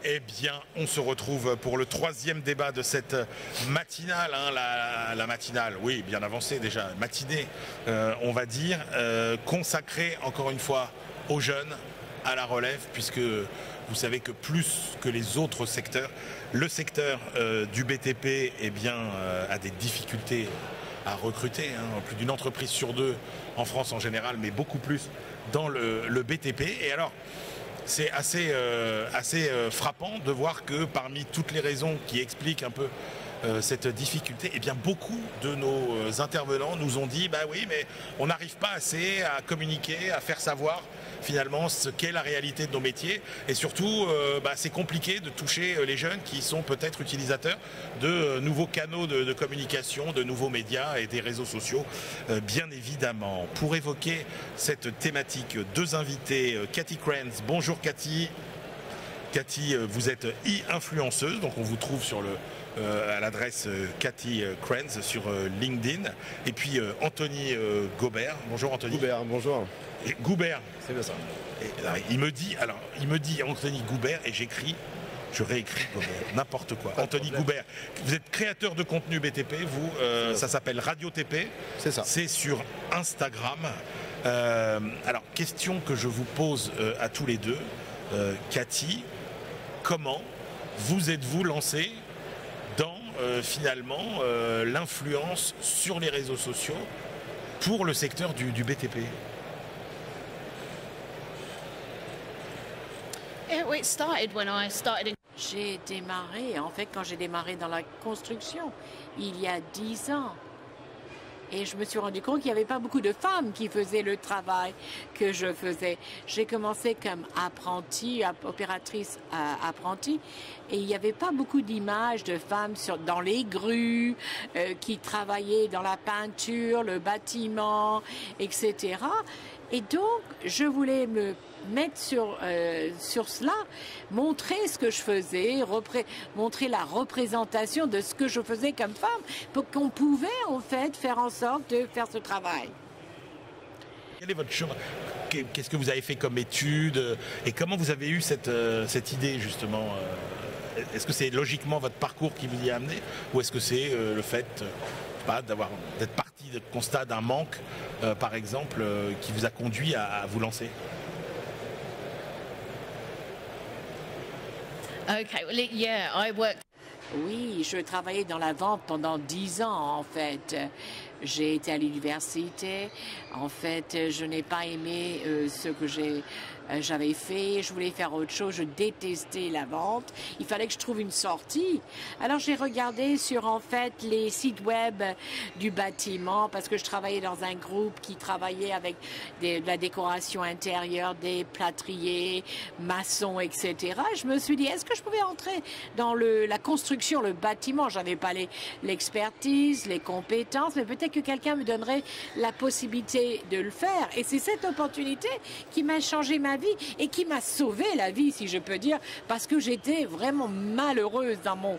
Eh bien, on se retrouve pour le troisième débat de cette matinale, hein, la matinale, oui, bien avancée déjà, matinée, on va dire, consacrée encore une fois aux jeunes, à la relève, puisque vous savez que plus que les autres secteurs, le secteur du BTP eh bien, a des difficultés à recruter, hein, plus d'une entreprise sur deux en France en général, mais beaucoup plus dans le BTP. Et alors, c'est assez frappant de voir que parmi toutes les raisons qui expliquent un peu cette difficulté, eh bien beaucoup de nos intervenants nous ont dit bah oui, mais on n'arrive pas assez à communiquer, à faire savoir finalement ce qu'est la réalité de nos métiers, et surtout c'est compliqué de toucher les jeunes qui sont peut-être utilisateurs de nouveaux canaux de communication, de nouveaux médias et des réseaux sociaux, bien évidemment. Pour évoquer cette thématique, deux invités, Cathy Cranes. Bonjour Cathy. Cathy, vous êtes e-influenceuse, donc on vous trouve sur à l'adresse Cathy Cranes sur LinkedIn. Et puis Anthony Gaubert. Bonjour Anthony. Goubert, bonjour. Et Goubert. C'est bien ça. Et là, il me dit Anthony Goubert et je réécris Goubert, n'importe quoi. Anthony Goubert, vous êtes créateur de contenu BTP, vous, ça s'appelle Radio TP. C'est ça. C'est sur Instagram. Alors, question que je vous pose à tous les deux. Cathy, comment vous êtes-vous lancé dans finalement l'influence sur les réseaux sociaux pour le secteur du BTP? J'ai démarré, en fait, quand j'ai démarré dans la construction, il y a 10 ans. Et je me suis rendu compte qu'il n'y avait pas beaucoup de femmes qui faisaient le travail que je faisais. J'ai commencé comme apprentie, opératrice apprentie, et il n'y avait pas beaucoup d'images de femmes dans les grues, qui travaillaient dans la peinture, le bâtiment, etc. Et donc, je voulais me mettre sur cela, montrer ce que je faisais, montrer la représentation de ce que je faisais comme femme, pour qu'on pouvait en fait faire en sorte de faire ce travail. Quel est votre chemin? Qu'est-ce que vous avez fait comme études et comment vous avez eu cette idée justement? Est-ce que c'est logiquement votre parcours qui vous y a amené, ou est-ce que c'est le fait d'être parti de constat d'un manque, par exemple, qui vous a conduit à vous lancer? Okay, well, yeah, I worked. Oui, je travaillais dans la vente pendant 10 ans, en fait. J'ai été à l'université. En fait, je n'ai pas aimé ce que j'avais fait. Je voulais faire autre chose. Je détestais la vente. Il fallait que je trouve une sortie. Alors, j'ai regardé sur, en fait, les sites web du bâtiment, parce que je travaillais dans un groupe qui travaillait avec de la décoration intérieure, des plâtriers, maçons, etc. Je me suis dit, est-ce que je pouvais entrer dans la construction, le bâtiment? J'avais pas l'expertise, les compétences, mais peut-être que quelqu'un me donnerait la possibilité de le faire. Et c'est cette opportunité qui m'a changé ma vie et qui m'a sauvé la vie, si je peux dire, parce que j'étais vraiment malheureuse dans mon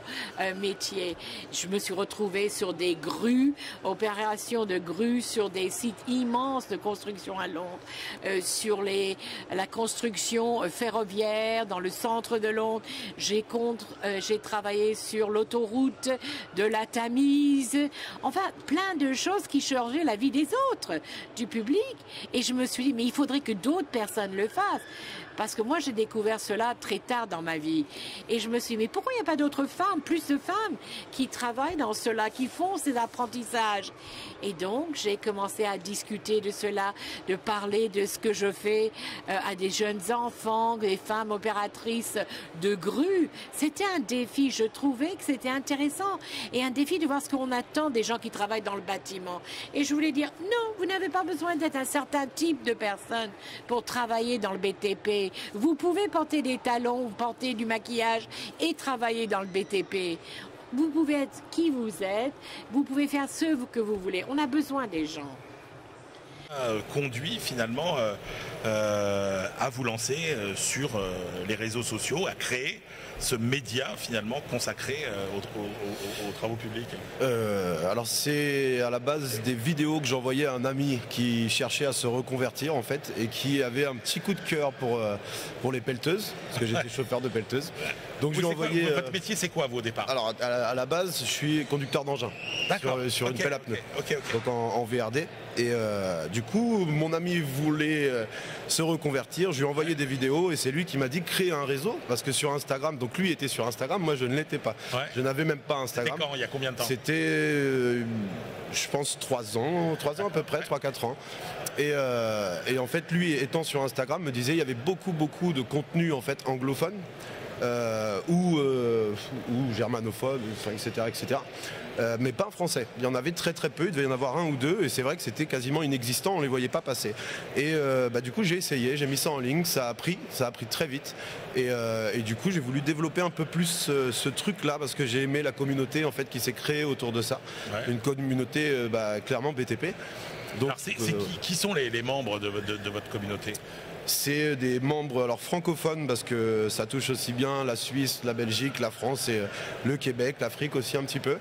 métier. Je me suis retrouvée sur des grues, opérations de grues sur des sites immenses de construction à Londres, sur la construction ferroviaire dans le centre de Londres. J'ai travaillé sur l'autoroute de la Tamise, enfin plein de choses qui changeaient la vie des autres, du public. Et je me suis dit, mais il faudrait que d'autres personnes le fassent. Parce que moi, j'ai découvert cela très tard dans ma vie. Et je me suis dit, mais pourquoi il n'y a pas d'autres femmes, plus de femmes qui travaillent dans cela, qui font ces apprentissages? Et donc, j'ai commencé à discuter de cela, de parler de ce que je fais à des jeunes enfants, des femmes opératrices de grues. C'était un défi. Je trouvais que c'était intéressant. Et un défi de voir ce qu'on attend des gens qui travaillent dans le bâtiment. Et je voulais dire, non, vous n'avez pas besoin d'être un certain type de personne pour travailler dans le BTP. Vous pouvez porter des talons, porter du maquillage et travailler dans le BTP. Vous pouvez être qui vous êtes, vous pouvez faire ce que vous voulez. On a besoin des gens. Conduit finalement à à vous lancer sur les réseaux sociaux, à créer ce média finalement consacré aux travaux publics? Alors c'est à la base des vidéos que j'envoyais à un ami qui cherchait à se reconvertir en fait et qui avait un petit coup de cœur pour les pelleteuses, parce que j'étais chauffeur de pelleteuse. Donc je lui ai envoyé. Votre métier c'est quoi vous au départ? Alors à la base je suis conducteur d'engin sur une pelle à pneus, donc en VRD. Et du coup mon ami voulait se reconvertir, je lui ai envoyé des vidéos et c'est lui qui m'a dit créer un réseau, parce que sur Instagram, donc lui était sur Instagram, moi je ne l'étais pas. Ouais. Je n'avais même pas Instagram. C'était quand? Il y a combien de temps? C'était je pense 3 ans à peu près, 3-4 ans. Et en fait lui étant sur Instagram me disait il y avait beaucoup de contenu en fait anglophone. Ou germanophone, etc. Mais pas en français. Il y en avait très peu, il devait y en avoir un ou deux, et c'est vrai que c'était quasiment inexistant, on ne les voyait pas passer. Et du coup j'ai essayé, j'ai mis ça en ligne, ça a pris très vite. Et du coup j'ai voulu développer un peu plus ce truc-là, parce que j'ai aimé la communauté en fait qui s'est créée autour de ça. Ouais. Une communauté clairement BTP. Donc, qui sont les membres de votre communauté? C'est des membres francophones, parce que ça touche aussi bien la Suisse, la Belgique, la France et le Québec, l'Afrique aussi un petit peu.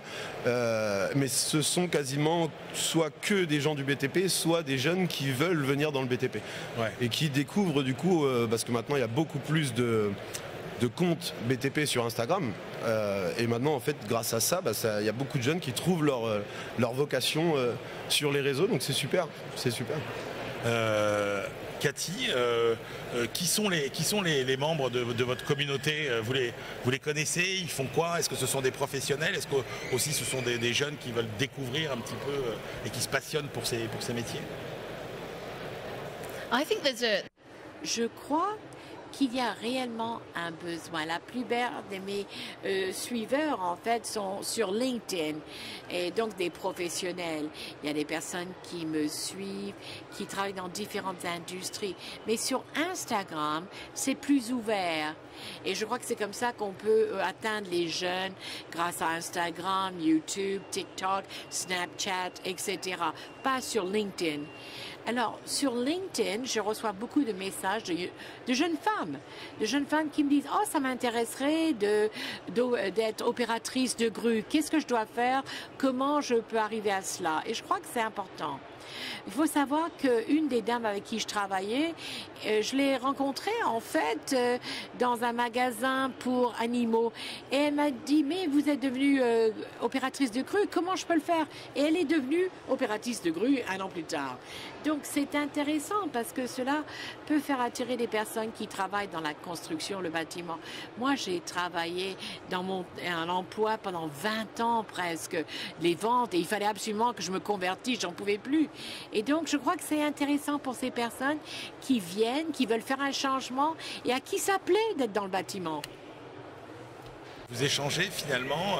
Mais ce sont quasiment soit que des gens du BTP, soit des jeunes qui veulent venir dans le BTP. Ouais. Et qui découvrent du coup, parce que maintenant il y a beaucoup plus de comptes BTP sur Instagram. Et maintenant en fait grâce à ça, il y a beaucoup de jeunes qui trouvent leur vocation sur les réseaux, donc c'est super. Cathy, qui sont les membres de votre communauté? Vous les connaissez? Ils font quoi? Est-ce que ce sont des professionnels? Est-ce que aussi ce sont des jeunes qui veulent découvrir un petit peu et qui se passionnent pour ces métiers? Je crois qu'il y a réellement un besoin. La plupart de mes suiveurs, en fait, sont sur LinkedIn, et donc des professionnels. Il y a des personnes qui me suivent, qui travaillent dans différentes industries. Mais sur Instagram, c'est plus ouvert. Et je crois que c'est comme ça qu'on peut atteindre les jeunes, grâce à Instagram, YouTube, TikTok, Snapchat, etc. Pas sur LinkedIn. Alors, sur LinkedIn, je reçois beaucoup de messages de jeunes femmes qui me disent « Oh, ça m'intéresserait d'être opératrice de grue. Qu'est-ce que je dois faire? Comment je peux arriver à cela ?» Et je crois que c'est important. Il faut savoir qu'une des dames avec qui je travaillais, je l'ai rencontrée en fait dans un magasin pour animaux. Et elle m'a dit, mais vous êtes devenue opératrice de grue, comment je peux le faire? Et elle est devenue opératrice de grue 1 an plus tard. Donc c'est intéressant parce que cela peut faire attirer des personnes qui travaillent dans la construction, le bâtiment. Moi, j'ai travaillé dans un emploi pendant 20 ans presque, les ventes, et il fallait absolument que je me convertisse, j'en pouvais plus. Et donc, je crois que c'est intéressant pour ces personnes qui viennent, qui veulent faire un changement et à qui ça plaît d'être dans le bâtiment. Vous échangez finalement,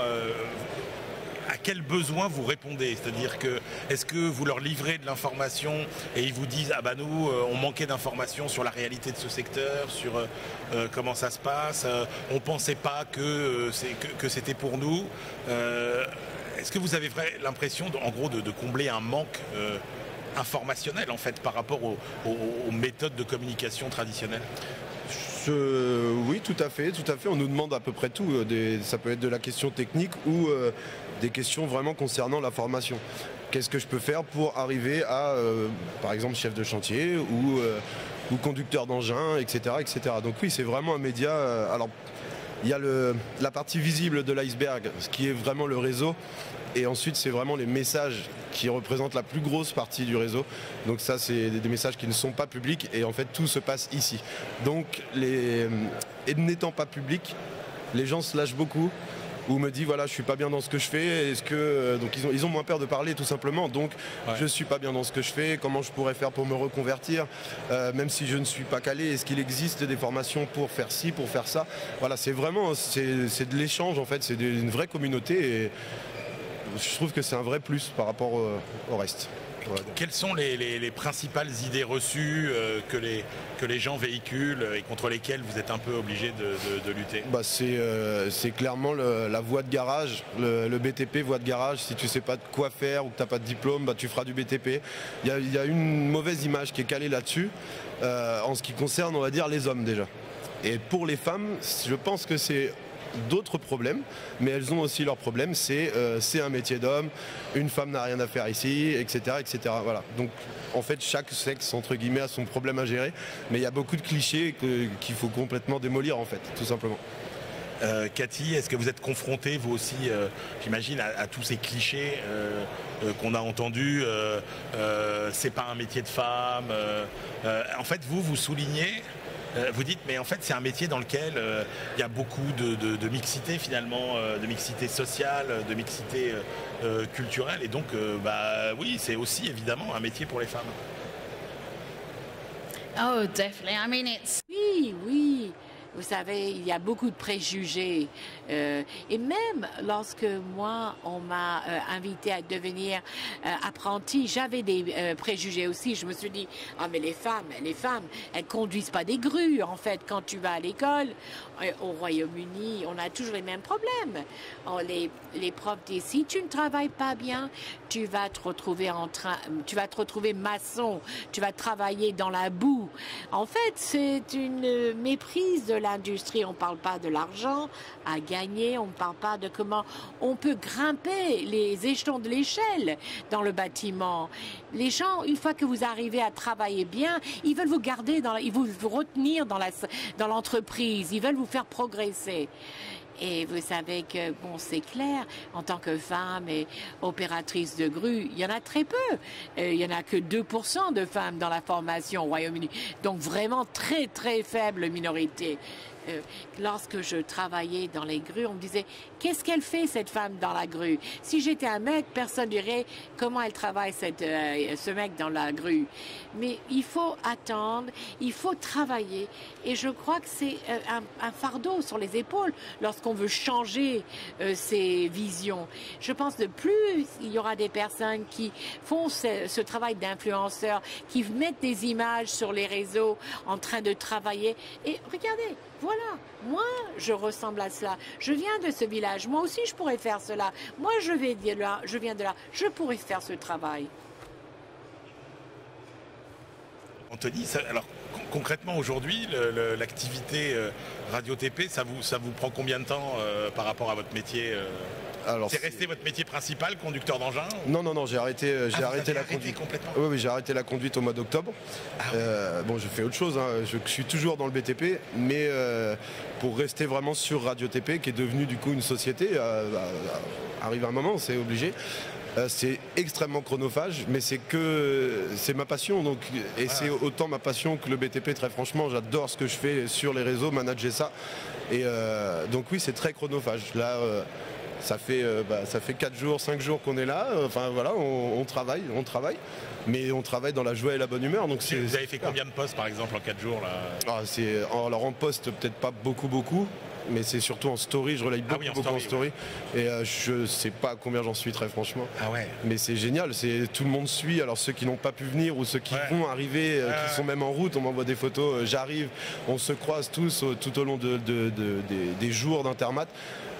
à quel besoin vous répondez? C'est-à-dire que, est-ce que vous leur livrez de l'information et ils vous disent, ah bah nous, on manquait d'informations sur la réalité de ce secteur, sur comment ça se passe, on pensait pas que c'était pour nous. Est-ce que vous avez l'impression, en gros, de combler un manque informationnel en fait par rapport aux méthodes de communication traditionnelles? Oui, tout à fait. On nous demande à peu près tout. Ça peut être de la question technique ou des questions vraiment concernant la formation. Qu'est-ce que je peux faire pour arriver à, par exemple, chef de chantier ou conducteur d'engin, etc., etc. Donc oui, c'est vraiment un média. Alors, il y a la partie visible de l'iceberg, ce qui est vraiment le réseau. Et ensuite, c'est vraiment les messages qui représentent la plus grosse partie du réseau. Donc ça, c'est des messages qui ne sont pas publics. Et en fait, tout se passe ici. Donc, n'étant pas public, les gens se lâchent beaucoup. Ou me disent, voilà, je suis pas bien dans ce que je fais. Donc ils ont moins peur de parler, tout simplement. Donc, je suis pas bien dans ce que je fais. Comment je pourrais faire pour me reconvertir, même si je ne suis pas calé? Est-ce qu'il existe des formations pour faire ci, pour faire ça? Voilà, c'est de l'échange, en fait. C'est une vraie communauté. Et je trouve que c'est un vrai plus par rapport au reste. Quelles sont les principales idées reçues que les gens véhiculent et contre lesquelles vous êtes un peu obligé de lutter? C'est clairement la voie de garage, le BTP voie de garage. Si tu sais pas de quoi faire ou que tu n'as pas de diplôme, tu feras du BTP. Il y a une mauvaise image qui est calée là-dessus en ce qui concerne, on va dire, les hommes déjà. Et pour les femmes, je pense que c'est d'autres problèmes, mais elles ont aussi leurs problèmes. C'est un métier d'homme, une femme n'a rien à faire ici, etc., etc. Voilà. Donc en fait, chaque sexe entre guillemets a son problème à gérer, mais il y a beaucoup de clichés qu'il faut complètement démolir en fait, tout simplement. Cathy, est-ce que vous êtes confrontée vous aussi, j'imagine, à tous ces clichés qu'on a entendus, c'est pas un métier de femme, en fait vous soulignez, vous dites, mais en fait c'est un métier dans lequel il y a beaucoup de mixité finalement, de mixité sociale, de mixité culturelle, et donc oui, c'est aussi évidemment un métier pour les femmes. Oh, definitely. I mean, oui, oui. Vous savez, il y a beaucoup de préjugés. Et même lorsque moi, on m'a invité à devenir apprenti, j'avais des préjugés aussi. Je me suis dit, ah mais les femmes, elles conduisent pas des grues. En fait, quand tu vas à l'école, au Royaume-Uni, on a toujours les mêmes problèmes. Les profs disent, si tu ne travailles pas bien, tu vas te retrouver maçon, tu vas travailler dans la boue. En fait, c'est une méprise de l'industrie. On ne parle pas de l'argent à gagner, on ne parle pas de comment on peut grimper les échelons de l'échelle dans le bâtiment. Les gens, une fois que vous arrivez à travailler bien, ils veulent vous garder, ils veulent vous retenir dans l'entreprise, ils veulent vous faire progresser. Et vous savez que, bon, c'est clair, en tant que femme et opératrice de grue, il y en a très peu. Il n'y en a que 2% de femmes dans la formation au Royaume-Uni. Donc vraiment très, très faible minorité. Lorsque je travaillais dans les grues, on me disait, qu'est-ce qu'elle fait cette femme dans la grue? Si j'étais un mec, personne dirait comment elle travaille ce mec dans la grue. Mais il faut attendre, il faut travailler. Et je crois que c'est un fardeau sur les épaules lorsqu'on veut changer ses visions. Je pense de plus il y aura des personnes qui font ce travail d'influenceur, qui mettent des images sur les réseaux en train de travailler. Et regardez, voilà, moi, je ressemble à cela. Je viens de ce village. Moi aussi, je pourrais faire cela. Moi, je viens de là. Je pourrais faire ce travail. Anthony, alors concrètement aujourd'hui, l'activité Radio TP, ça vous prend combien de temps par rapport à votre métier c'est resté votre métier principal, conducteur d'engin ou... Non, j'ai arrêté la conduite. Complètement. Oui, j'ai arrêté la conduite au mois d'octobre. Bon, je fais autre chose, hein. Je suis toujours dans le BTP, mais pour rester vraiment sur Radio TP, qui est devenue du coup une société, arrive un moment, c'est obligé. C'est extrêmement chronophage, mais c'est ma passion, donc, et c'est autant ma passion que le BTP, très franchement. J'adore ce que je fais sur les réseaux, manager ça. Et donc oui, c'est très chronophage. Là, ça fait 4 jours, 5 jours qu'on est là. Enfin voilà, on travaille, mais on travaille dans la joie et la bonne humeur. Donc vous avez fait combien de postes par exemple en 4 jours là? Alors en poste, peut-être pas beaucoup. Mais c'est surtout en story, je relaye beaucoup en story. Et je sais pas combien j'en suis très franchement. Ah ouais. Mais c'est génial, tout le monde suit. Alors ceux qui n'ont pas pu venir ou ceux qui vont arriver, qui sont même en route, on m'envoie des photos, j'arrive, on se croise tous tout au long des jours d'Intermat.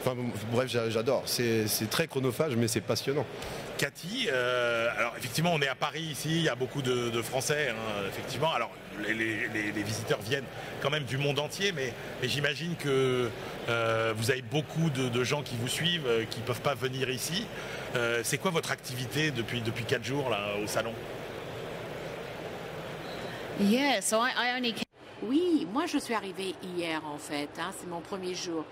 Enfin bref, j'adore. C'est très chronophage, mais c'est passionnant. Cathy, alors effectivement on est à Paris ici, il y a beaucoup de Français, hein, effectivement. Alors les visiteurs viennent quand même du monde entier, mais j'imagine que vous avez beaucoup de gens qui vous suivent, qui ne peuvent pas venir ici. C'est quoi votre activité depuis 4 jours là, au salon? Yeah, so I only... Oui, moi je suis arrivée hier en fait, hein, c'est mon premier jour.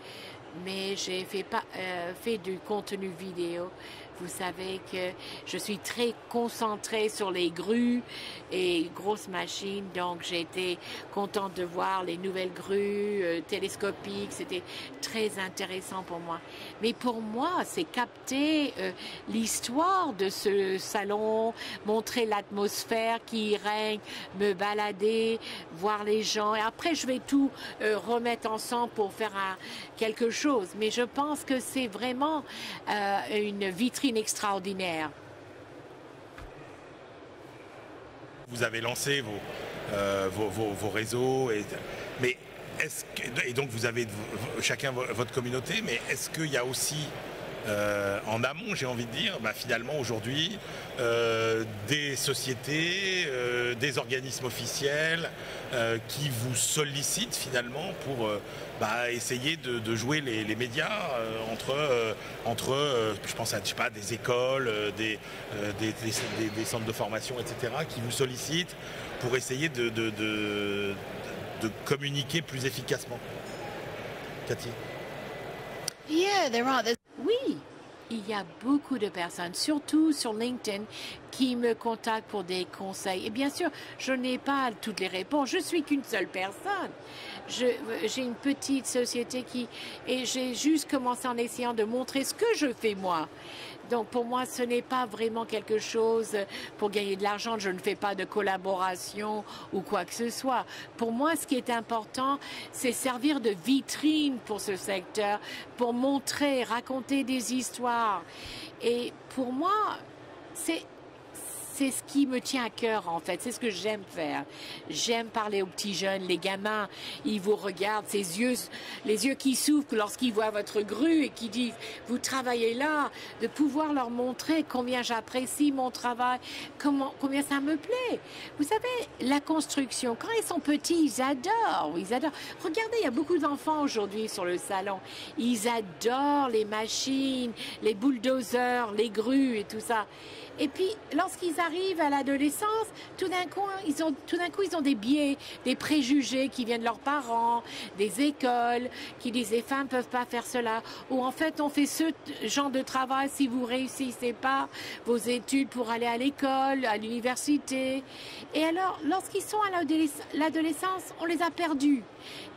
Mais j'ai fait du contenu vidéo. Vous savez que je suis très concentrée sur les grues et grosses machines, donc j'ai été contente de voir les nouvelles grues télescopiques. C'était très intéressant pour moi. Mais pour moi, c'est capter l'histoire de ce salon, montrer l'atmosphère qui y règne, me balader, voir les gens. Et après, je vais tout remettre ensemble pour faire quelque chose. Mais je pense que c'est vraiment une vitrine extraordinaire. Vous avez lancé vos réseaux, et donc vous avez chacun votre communauté, mais est-ce qu'il y a aussi en amont, j'ai envie de dire, finalement aujourd'hui, des sociétés, des organismes officiels qui vous sollicitent finalement pour essayer de jouer les médias entre je pense à des écoles, des centres de formation, etc., qui vous sollicitent pour essayer de communiquer plus efficacement. Cathy? Yeah, oui, il y a beaucoup de personnes, surtout sur LinkedIn, qui me contactent pour des conseils. Et bien sûr, je n'ai pas toutes les réponses. Je suis qu'une seule personne. J'ai une petite société et j'ai juste commencé en essayant de montrer ce que je fais moi. Donc pour moi, ce n'est pas vraiment quelque chose pour gagner de l'argent. Je ne fais pas de collaboration ou quoi que ce soit. Pour moi, ce qui est important, c'est servir de vitrine pour ce secteur, pour montrer, raconter des histoires. Et pour moi, c'est ce qui me tient à cœur, en fait. C'est ce que j'aime faire. J'aime parler aux petits jeunes, les gamins. Ils vous regardent, les yeux qui s'ouvrent lorsqu'ils voient votre grue et qui disent, vous travaillez là, de pouvoir leur montrer combien j'apprécie mon travail, combien ça me plaît. Vous savez, la construction, quand ils sont petits, ils adorent. Regardez, il y a beaucoup d'enfants aujourd'hui sur le salon. Ils adorent les machines, les bulldozers, les grues et tout ça. Et puis, lorsqu'ils arrivent à l'adolescence, tout d'un coup, ils ont des biais, des préjugés qui viennent de leurs parents, des écoles qui disent les femmes ne peuvent pas faire cela. Ou en fait, on fait ce genre de travail si vous réussissez pas vos études pour aller à l'école, à l'université. Et alors, lorsqu'ils sont à l'adolescence, on les a perdus.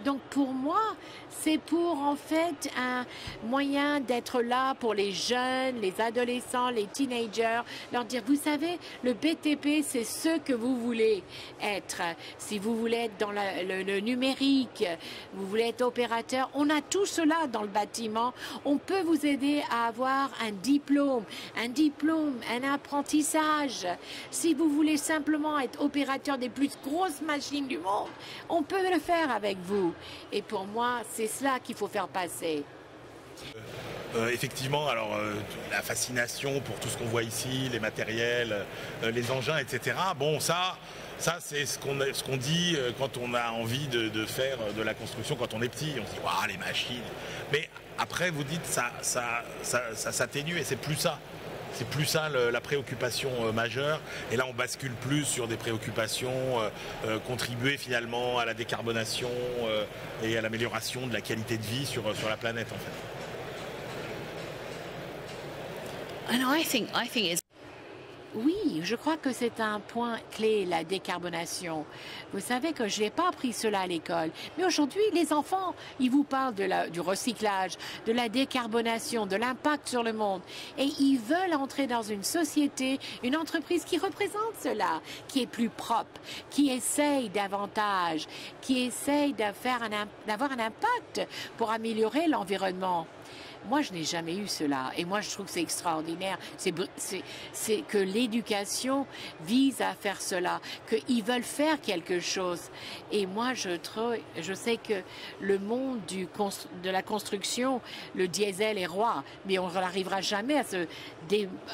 Donc pour moi, c'est pour en fait un moyen d'être là pour les jeunes, les adolescents, les teenagers, leur dire, vous savez, le BTP, c'est ce que vous voulez être. Si vous voulez être dans le numérique, vous voulez être opérateur, on a tout cela dans le bâtiment. On peut vous aider à avoir un diplôme, un apprentissage. Si vous voulez simplement être opérateur des plus grosses machines du monde, on peut le faire avec vous. Et pour moi, c'est cela qu'il faut faire passer. Effectivement, alors la fascination pour tout ce qu'on voit ici, les matériels, les engins, etc. Bon, ça c'est ce qu'on dit quand on a envie de faire de la construction quand on est petit. On se dit, waouh, les machines. Mais après, vous dites, ça s'atténue et c'est plus ça. C'est plus ça la préoccupation majeure. Et là, on bascule plus sur des préoccupations, contribuer finalement à la décarbonation et à l'amélioration de la qualité de vie sur la planète, en fait. Oui, je crois que c'est un point clé, la décarbonation. Vous savez que je n'ai pas appris cela à l'école. Mais aujourd'hui, les enfants, ils vous parlent du recyclage, de la décarbonation, de l'impact sur le monde. Et ils veulent entrer dans une société, une entreprise qui représente cela, qui est plus propre, qui essaye davantage, qui essaye d'avoir un impact pour améliorer l'environnement. Moi, je n'ai jamais eu cela. Et moi, je trouve que c'est extraordinaire. C'est que l'éducation vise à faire cela, qu'ils veulent faire quelque chose. Et moi, je sais que le monde de la construction, le diesel est roi. Mais on n'arrivera jamais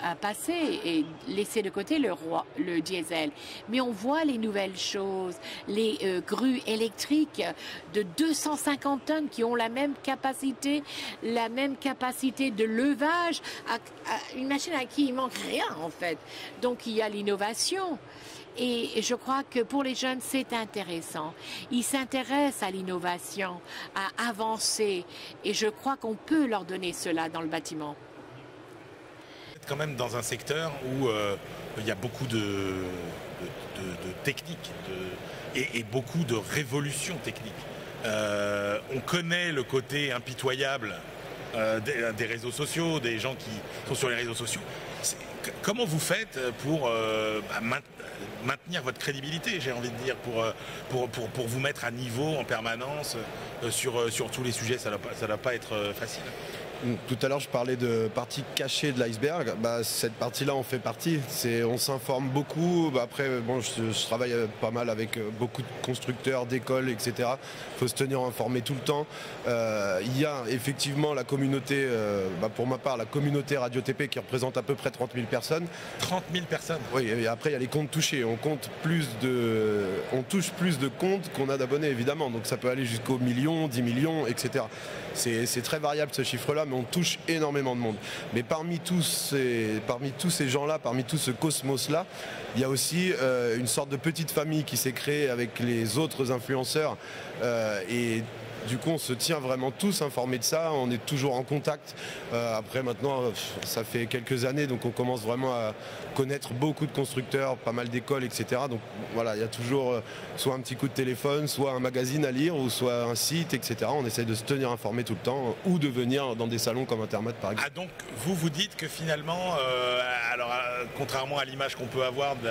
à passer et laisser de côté le diesel. Mais on voit les nouvelles choses, les grues électriques de 250 tonnes qui ont la même capacité de levage, une machine à qui il manque rien en fait. Donc il y a l'innovation. Et je crois que pour les jeunes, c'est intéressant. Ils s'intéressent à l'innovation, à avancer. Et je crois qu'on peut leur donner cela dans le bâtiment. Quand même dans un secteur où il y a beaucoup de techniques et beaucoup de révolutions techniques. On connaît le côté impitoyable des réseaux sociaux, des gens qui sont sur les réseaux sociaux. Comment vous faites pour maintenir votre crédibilité, j'ai envie de dire, pour vous mettre à niveau en permanence sur tous les sujets? Ça ne doit pas être facile. Tout à l'heure, je parlais de partie cachée de l'iceberg. Cette partie-là, on fait partie. On s'informe beaucoup. Après, bon, je travaille pas mal avec beaucoup de constructeurs, d'écoles, etc. Il faut se tenir informé tout le temps. Il y a effectivement la communauté, pour ma part, la communauté Radio TP qui représente à peu près 30 000 personnes. 30 000 personnes. Oui, et après, il y a les comptes touchés. On touche plus de comptes qu'on a d'abonnés, évidemment. Donc ça peut aller jusqu'aux millions, 10 millions, etc. C'est très variable ce chiffre-là, mais on touche énormément de monde. Mais parmi tous ces gens-là, parmi tout ce cosmos-là, il y a aussi une sorte de petite famille qui s'est créée avec les autres influenceurs. Et du coup, on se tient vraiment tous informés de ça. On est toujours en contact. Après, maintenant, ça fait quelques années, donc on commence vraiment à connaître beaucoup de constructeurs, pas mal d'écoles, etc. Donc voilà, il y a toujours soit un petit coup de téléphone, soit un magazine à lire, ou soit un site, etc. On essaie de se tenir informé tout le temps, ou de venir dans des salons comme Intermat, par exemple. Ah, donc vous dites que finalement, contrairement à l'image qu'on peut avoir de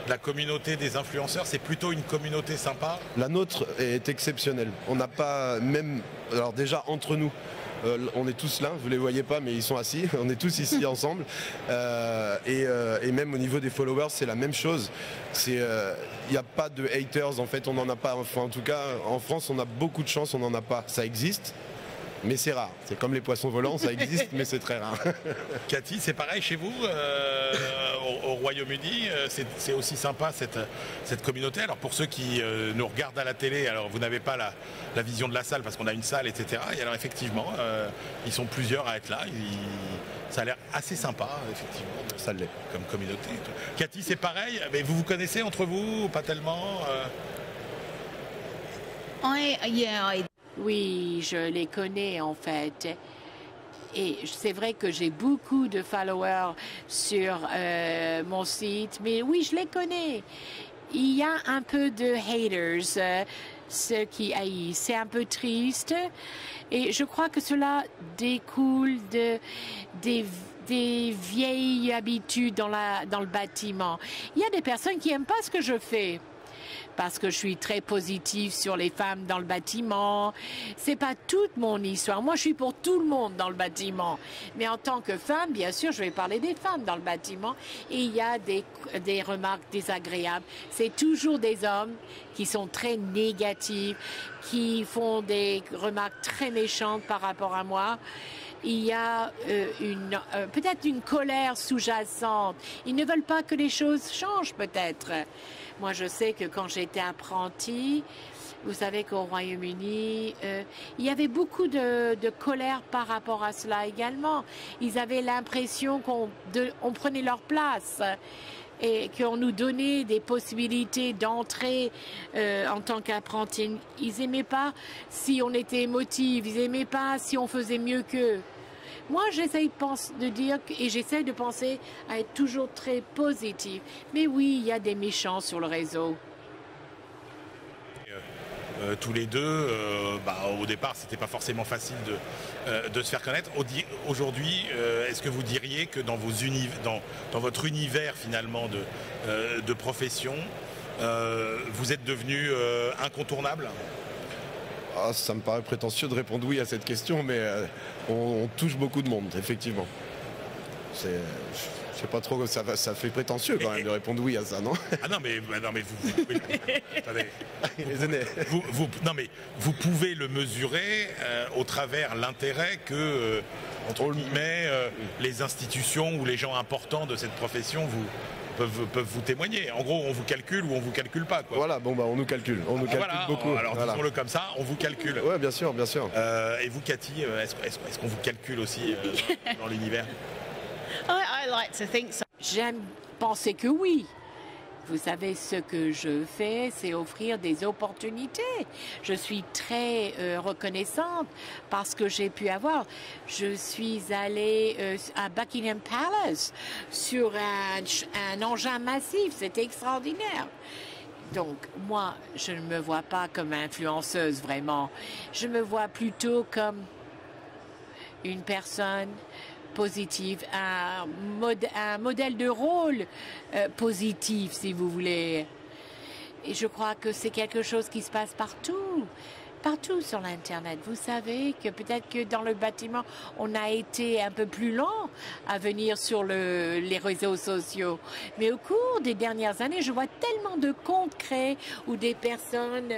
la communauté des influenceurs, c'est plutôt une communauté sympa? La nôtre est exceptionnelle. On n'a pas même... Alors déjà, entre nous, on est tous là, vous les voyez pas, mais ils sont assis. On est tous ici ensemble. Et même au niveau des followers, c'est la même chose. Il n'y a pas de haters, en fait, on n'en a pas. Enfin, en tout cas, en France, on a beaucoup de chance, on n'en a pas. Ça existe. Mais c'est rare. C'est comme les poissons volants, ça existe, mais c'est très rare. Cathy, c'est pareil chez vous au Royaume-Uni, c'est aussi sympa cette communauté. Alors pour ceux qui nous regardent à la télé, alors vous n'avez pas la vision de la salle parce qu'on a une salle, etc. Et alors effectivement, ils sont plusieurs à être là. Ça a l'air assez sympa, effectivement. Ça l'est. Comme communauté. Cathy, c'est pareil. Mais vous vous connaissez entre vous? Pas tellement Oui, je les connais en fait. Et c'est vrai que j'ai beaucoup de followers sur mon site, mais oui, je les connais. Il y a un peu de haters, ceux qui haïssent. C'est un peu triste. Et je crois que cela découle des vieilles habitudes dans le bâtiment. Il y a des personnes qui n'aiment pas ce que je fais, parce que je suis très positive sur les femmes dans le bâtiment. C'est pas toute mon histoire. Moi, je suis pour tout le monde dans le bâtiment. Mais en tant que femme, bien sûr, je vais parler des femmes dans le bâtiment. Et il y a des remarques désagréables. C'est toujours des hommes qui sont très négatifs, qui font des remarques très méchantes par rapport à moi. Il y a peut-être une colère sous-jacente. Ils ne veulent pas que les choses changent, peut-être. Moi, je sais que quand j'étais apprentie, vous savez qu'au Royaume-Uni, il y avait beaucoup de colère par rapport à cela également. Ils avaient l'impression qu'on prenait leur place et qu'on nous donnait des possibilités d'entrer en tant qu'apprentis. Ils n'aimaient pas si on était émotifs, ils n'aimaient pas si on faisait mieux qu'eux. Moi, j'essaie de dire et j'essaie de penser à être toujours très positive. Mais oui, il y a des méchants sur le réseau. Tous les deux, au départ, c'était pas forcément facile de se faire connaître. Aujourd'hui, est-ce que vous diriez que dans votre univers finalement de profession, vous êtes devenu incontournable? Ça me paraît prétentieux de répondre oui à cette question, mais on touche beaucoup de monde, effectivement. Je sais pas trop, ça fait prétentieux quand même de répondre oui à ça, non? Ah non, mais vous attendez. Vous pouvez le mesurer au travers l'intérêt que, entre guillemets, les institutions ou les gens importants de cette profession peuvent vous témoigner. En gros, on vous calcule ou on vous calcule pas, quoi. Voilà, on nous calcule. On nous calcule beaucoup. Alors disons-le comme ça, on vous calcule. Oui, bien sûr, bien sûr. Et vous, Cathy, est-ce qu'on vous calcule aussi dans l'univers? J'aime penser que oui. Vous savez, ce que je fais, c'est offrir des opportunités. Je suis très reconnaissante parce que j'ai pu avoir. Je suis allée à Buckingham Palace sur un engin massif. C'était extraordinaire. Donc, moi, je ne me vois pas comme influenceuse, vraiment. Je me vois plutôt comme une personne positive, un modèle de rôle positif, si vous voulez. Et je crois que c'est quelque chose qui se passe partout. partout sur l'Internet. Vous savez que peut-être que dans le bâtiment, on a été un peu plus lent à venir sur les réseaux sociaux. Mais au cours des dernières années, je vois tellement de comptes créés où des personnes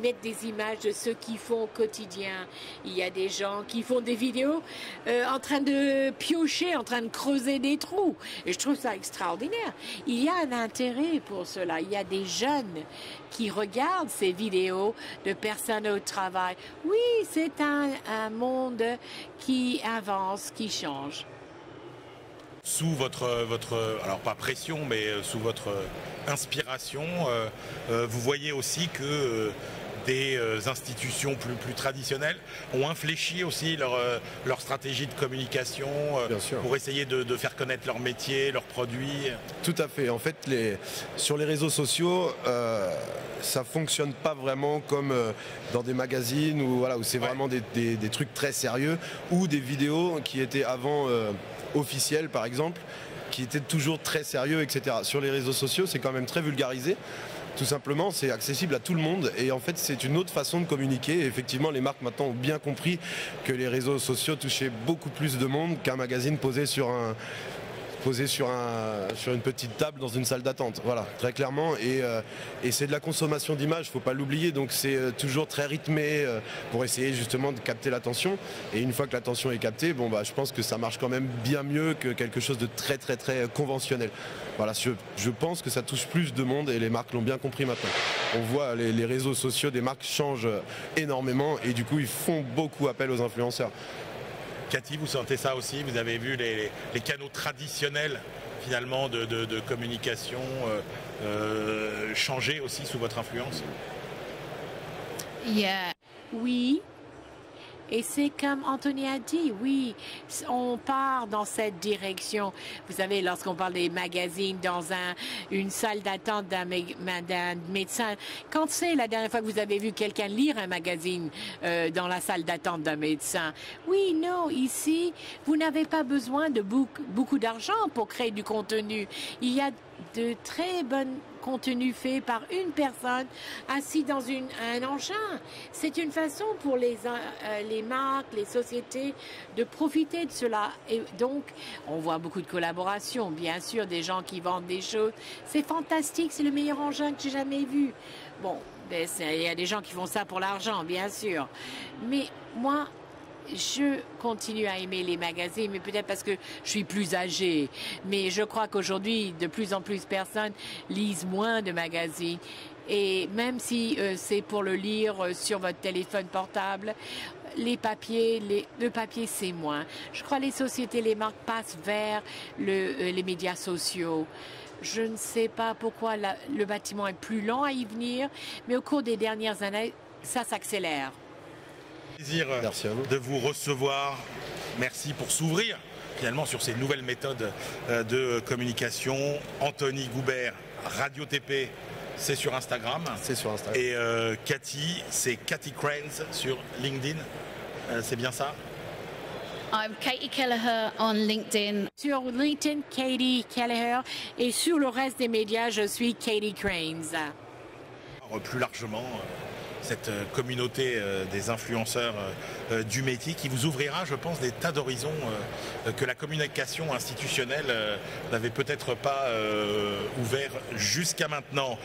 mettent des images de ce qu'ils font au quotidien. Il y a des gens qui font des vidéos en train de piocher, en train de creuser des trous. Et je trouve ça extraordinaire. Il y a un intérêt pour cela. Il y a des jeunes qui regardent ces vidéos de personnes au travail. Oui, c'est un monde qui avance, qui change. Sous votre, alors pas pression, mais sous votre inspiration, vous voyez aussi que des institutions plus traditionnelles ont infléchi aussi leur stratégie de communication pour essayer de faire connaître leur métier, leurs produits. Tout à fait. En fait, sur les réseaux sociaux, ça fonctionne pas vraiment comme dans des magazines où c'est vraiment des trucs très sérieux ou des vidéos qui étaient avant officielles, par exemple, qui étaient toujours très sérieux, etc. Sur les réseaux sociaux, c'est quand même très vulgarisé. Tout simplement, c'est accessible à tout le monde et en fait, c'est une autre façon de communiquer. Et effectivement, les marques maintenant ont bien compris que les réseaux sociaux touchaient beaucoup plus de monde qu'un magazine posé sur une petite table dans une salle d'attente. Voilà, très clairement. Et c'est de la consommation d'images, il ne faut pas l'oublier. Donc c'est toujours très rythmé pour essayer justement de capter l'attention. Et une fois que l'attention est captée, je pense que ça marche quand même bien mieux que quelque chose de très très très conventionnel. Voilà, je pense que ça touche plus de monde et les marques l'ont bien compris maintenant. On voit les réseaux sociaux des marques changent énormément et du coup ils font beaucoup appel aux influenceurs. Cathy, vous sentez ça aussi? Vous avez vu les canaux traditionnels finalement de communication changer aussi sous votre influence? Yeah. Oui. Et c'est comme Anthony a dit, oui, on part dans cette direction. Vous savez, lorsqu'on parle des magazines dans une salle d'attente d'un médecin, quand c'est la dernière fois que vous avez vu quelqu'un lire un magazine dans la salle d'attente d'un médecin? Oui, non, ici, vous n'avez pas besoin de beaucoup d'argent pour créer du contenu. Il y a de très bons contenus faits par une personne assise dans un engin. C'est une façon pour les marques, les sociétés de profiter de cela. Et donc, on voit beaucoup de collaborations, bien sûr, des gens qui vendent des choses. C'est fantastique, c'est le meilleur engin que j'ai jamais vu. Bon, il y a des gens qui font ça pour l'argent, bien sûr. Mais moi, je continue à aimer les magazines, mais peut-être parce que je suis plus âgée. Mais je crois qu'aujourd'hui, de plus en plus de personnes lisent moins de magazines. Et même si c'est pour le lire sur votre téléphone portable, le papier, c'est moins. Je crois que les sociétés, les marques passent vers les médias sociaux. Je ne sais pas pourquoi le bâtiment est plus lent à y venir, mais au cours des dernières années, ça s'accélère. Plaisir de vous recevoir. Merci pour s'ouvrir finalement sur ces nouvelles méthodes de communication. Anthony Goubert, Radio TP, c'est sur Instagram. C'est sur Instagram. Et Cathy, c'est Cathy Cranes sur LinkedIn. C'est bien ça? I'm Katie Kelleher on LinkedIn. Sur LinkedIn, Katie Kelleher. Et sur le reste des médias, je suis Katie Cranes. Plus largement, cette communauté des influenceurs du métier qui vous ouvrira, je pense, des tas d'horizons que la communication institutionnelle n'avait peut-être pas ouvert jusqu'à maintenant.